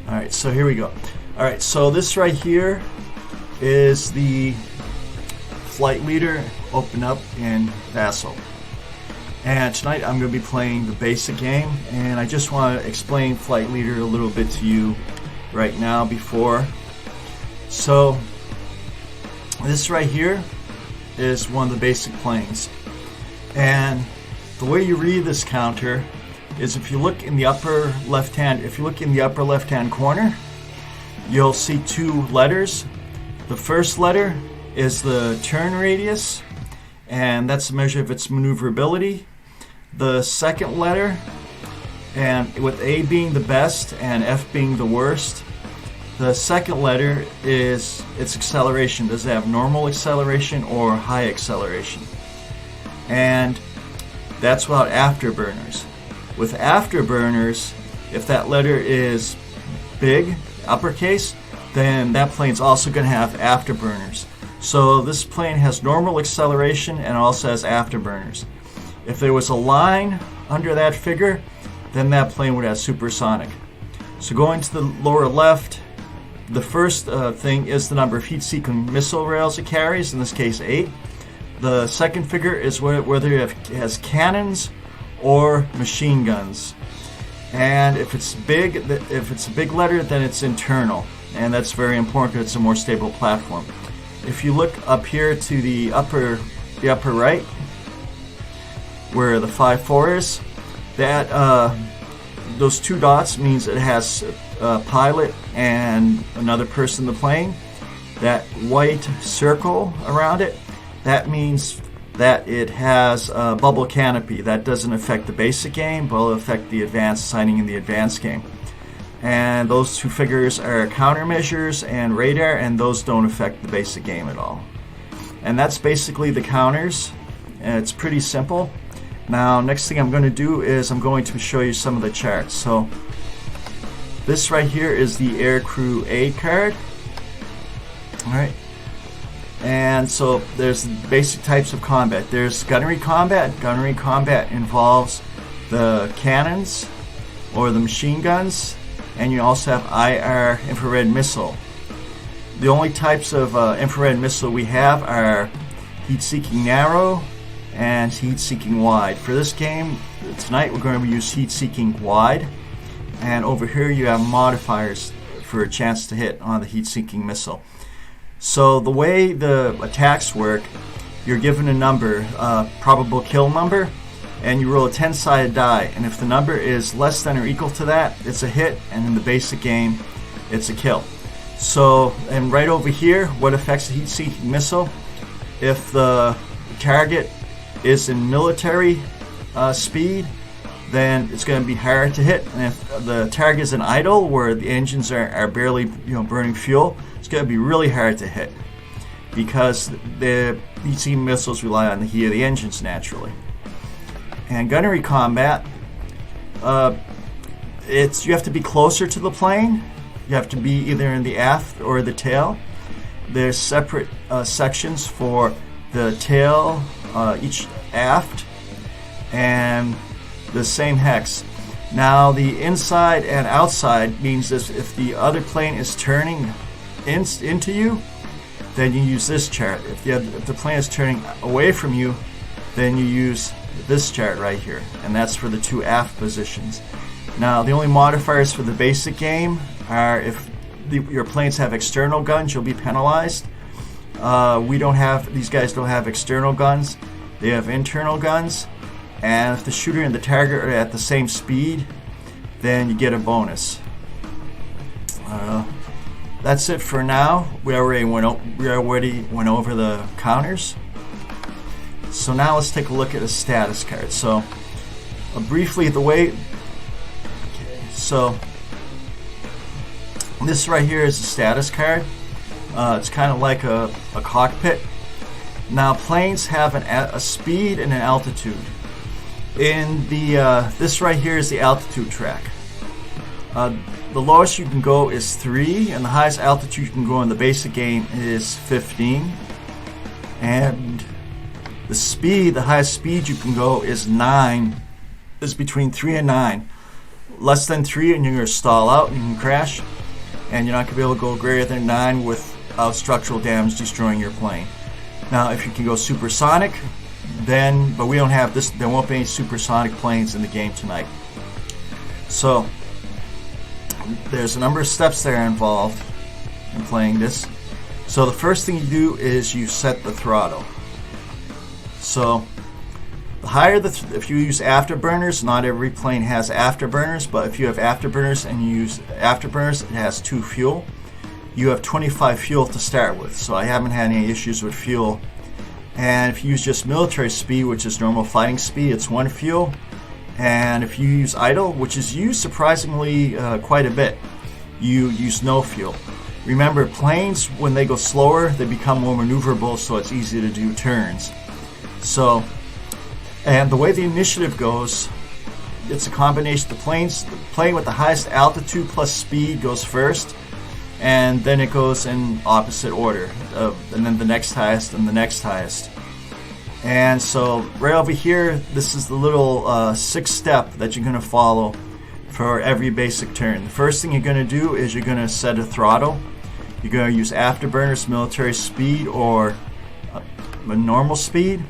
Alright, so here we go. Alright, so this right here is the flight leader open up in Vassal. And tonight I'm going to be playing the basic game, and I just want to explain Flight Leader a little bit to you right now before. So this right here is one of the basic planes, and the way you read this counter is if you look in the upper left hand corner, you'll see two letters. The first letter is the turn radius, and that's a measure of its maneuverability. The second letter, and with A being the best and F being the worst, the second letter is its acceleration. Does it have normal acceleration or high acceleration? And that's without afterburners. With afterburners, if that letter is big, uppercase, then that plane's also going to have afterburners. So this plane has normal acceleration and also has afterburners. If there was a line under that figure, then that plane would have supersonic. So going to the lower left, the first thing is the number of heat-seeking missile rails it carries, in this case 8. The second figure is whether it has cannons or machine guns. And if it's big, if it's a big letter, then it's internal, and that's very important because it's a more stable platform. If you look up here to the upper right, where the 5-4 is, that those two dots means it has a pilot and another person in the plane. That white circle around it, that means that it has a bubble canopy. That doesn't affect the basic game, but will affect the advanced signing in the advanced game. And those two figures are countermeasures and radar, and those don't affect the basic game at all. And that's basically the counters, and it's pretty simple. Now, next thing I'm going to do is I'm going to show you some of the charts. So this right here is the Aircrew A card. Alright. And so there's basic types of combat. There's gunnery combat. Gunnery combat involves the cannons or the machine guns, and you also have IR infrared missile. The only types of infrared missile we have are heat-seeking narrow and heat-seeking wide. For this game tonight, we're going to use heat-seeking wide, and over here you have modifiers for a chance to hit on the heat-seeking missile. So the way the attacks work, you're given a number, probable kill number, and you roll a 10-sided die, and if the number is less than or equal to that, it's a hit, and in the basic game, it's a kill. So, and right over here, what affects the heat-seeking missile? If the target is in military speed, then it's going to be hard to hit, and if the target is in idle, where the engines are barely burning fuel, it's going to be really hard to hit, because the heat-seeking missiles rely on the heat of the engines naturally. And gunnery combat, you have to be closer to the plane. You have to be either in the aft or the tail. There's separate sections for the tail, each aft, and the same hex. Now the inside and outside means this: if the other plane is turning into you, then you use this chart. If the plane is turning away from you, then you use this chart right here, and that's for the two aft positions. Now the only modifiers for the basic game are if your planes have external guns, you'll be penalized. These guys don't have external guns, they have internal guns, and if the shooter and the target are at the same speed, then you get a bonus. That's it for now. We already went over the counters. So now let's take a look at a status card. So briefly, the way, so this right here is a status card. It's kind of like a cockpit. Now planes have a speed and an altitude. In the this right here is the altitude track. The lowest you can go is 3, and the highest altitude you can go in the basic game is 15. And the highest speed you can go is 9, is between 3 and 9. Less than 3 and you're going to stall out and you can crash. and you're not going to be able to go greater than 9 without structural damage destroying your plane. Now, if you can go supersonic, then, but we don't have this, there won't be any supersonic planes in the game tonight. So, there's a number of steps that are involved in playing this. So the first thing you do is you set the throttle. So the higher if you use afterburners, not every plane has afterburners, but if you have afterburners and you use afterburners, it has 2 fuel. You have 25 fuel to start with, so I haven't had any issues with fuel. And if you use just military speed, which is normal fighting speed, it's 1 fuel. And if you use idle, which is used surprisingly quite a bit, you use no fuel. Remember, planes, when they go slower, they become more maneuverable, so it's easy to do turns. So, and the way the initiative goes, it's a combination. The plane with the highest altitude plus speed goes first, and then it goes in opposite order, and then the next highest and the next highest. And so right over here, this is the little 6th step that you're going to follow for every basic turn. The first thing you're going to do is you're going to set a throttle. You're going to use afterburners, military speed, or a normal speed.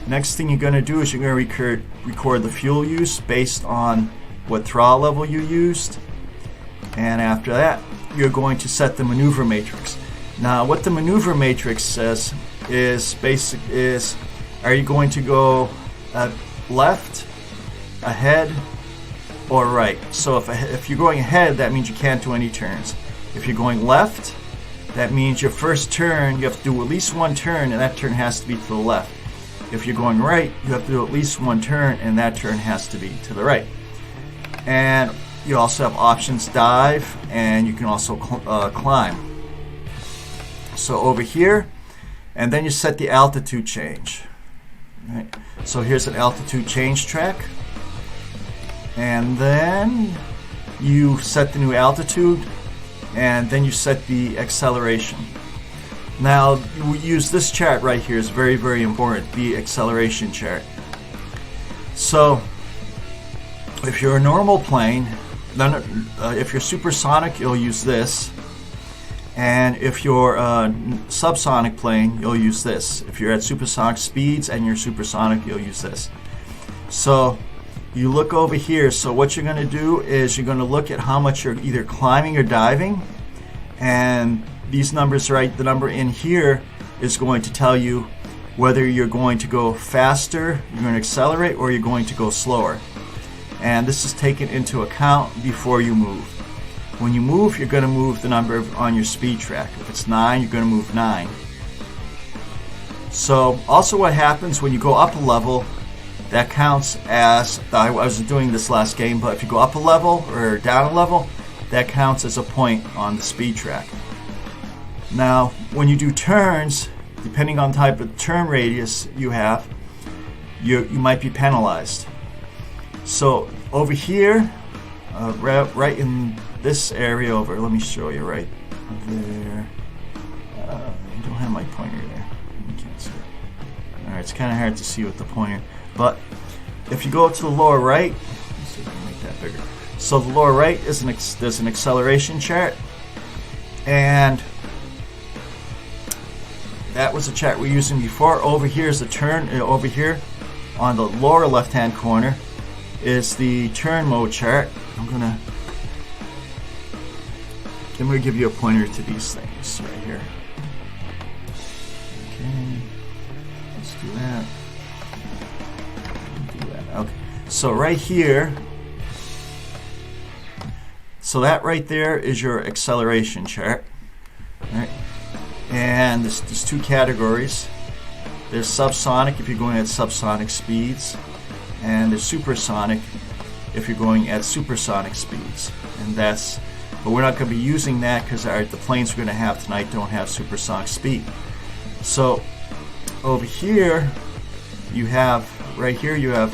Next thing you're going to do is you're going to record the fuel use based on what throttle level you used. And after that, you're going to set the maneuver matrix. Now, what the maneuver matrix says is are you going to go left, ahead, or right? So if you're going ahead, that means you can't do any turns. If you're going left, that means your first turn, you have to do at least 1 turn, and that turn has to be to the left. If you're going right, you have to do at least 1 turn, and that turn has to be to the right. And you also have options dive, and you can also climb. So over here, and then you set the altitude change. Right. So here's an altitude change track, and then you set the new altitude, and then you set the acceleration. Now, we use this chart right here is very, very important, the acceleration chart. So if you're a normal plane, then if you're supersonic, you'll use this. And if you're a subsonic plane, you'll use this. If you're at supersonic speeds and you're supersonic, you'll use this. So you look over here. So what you're going to do is you're going to look at how much you're either climbing or diving. And these numbers, right, the number in here is going to tell you whether you're going to go faster, you're going to accelerate, or you're going to go slower. And this is taken into account before you move. When you move, you're going to move the number on your speed track. If it's 9, you're going to move 9. So also what happens when you go up a level, that counts as, I wasn't doing this last game, but if you go up a level or down a level, that counts as a point on the speed track. Now, when you do turns, depending on the type of turn radius you have, you might be penalized. So over here, right in this area over, let me show you right there. I don't have my pointer there. You can't see it. Alright, it's kind of hard to see with the pointer. But if you go to the lower right, let's see if I can make that bigger. So the lower right is there's an acceleration chart, and that was the chart we were using before. Over here is the turn. Over here on the lower left-hand corner is the turn mode chart. I'm gonna give you a pointer to these things right here. Okay, let's do that. Do that. Okay, so right here. So that right there is your acceleration chart. All right. And there's 2 categories. There's subsonic if you're going at subsonic speeds, and there's supersonic if you're going at supersonic speeds. And but we're not going to be using that because the planes we're going to have tonight don't have supersonic speed. So over here, right here you have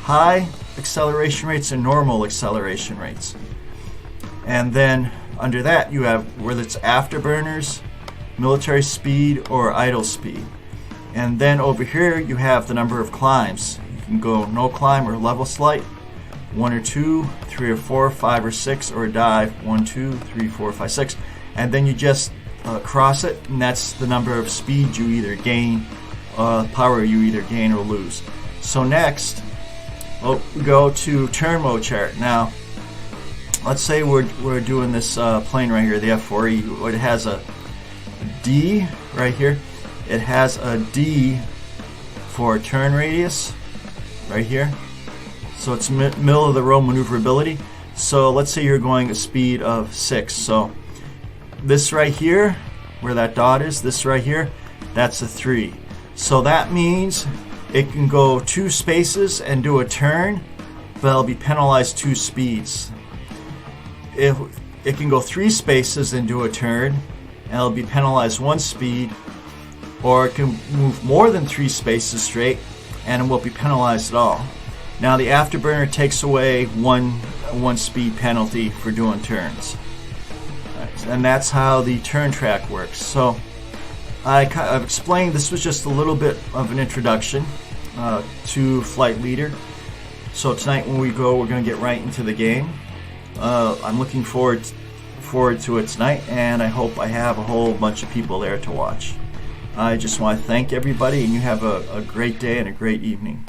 high acceleration rates and normal acceleration rates. And then under that you have whether it's afterburners, military speed, or idle speed. And then over here you have the number of climbs. You can go no climb or level slight, 1 or 2, 3 or 4, 5 or 6, or a dive 1, 2, 3, 4, 5, 6, and then you just cross it, and that's the number of speed you either gain, power you either gain or lose. So next, we go to turn mode chart. Now, let's say we're doing this plane right here, the F4E. It has a D right here. It has a D for turn radius right here. So it's middle of the road maneuverability. So let's say you're going a speed of 6. So this right here, where that dot is, this right here, that's a 3. So that means it can go 2 spaces and do a turn, but it'll be penalized 2 speeds. If it can go 3 spaces and do a turn, and it'll be penalized 1 speed, or it can move more than 3 spaces straight, and it won't be penalized at all. Now the afterburner takes away one speed penalty for doing turns. And that's how the turn track works. So I've explained, this was just a little bit of an introduction to Flight Leader. So tonight when we go, we're going to get right into the game. I'm looking forward to it tonight, and I hope I have a whole bunch of people there to watch. I just want to thank everybody, and you have a great day and a great evening.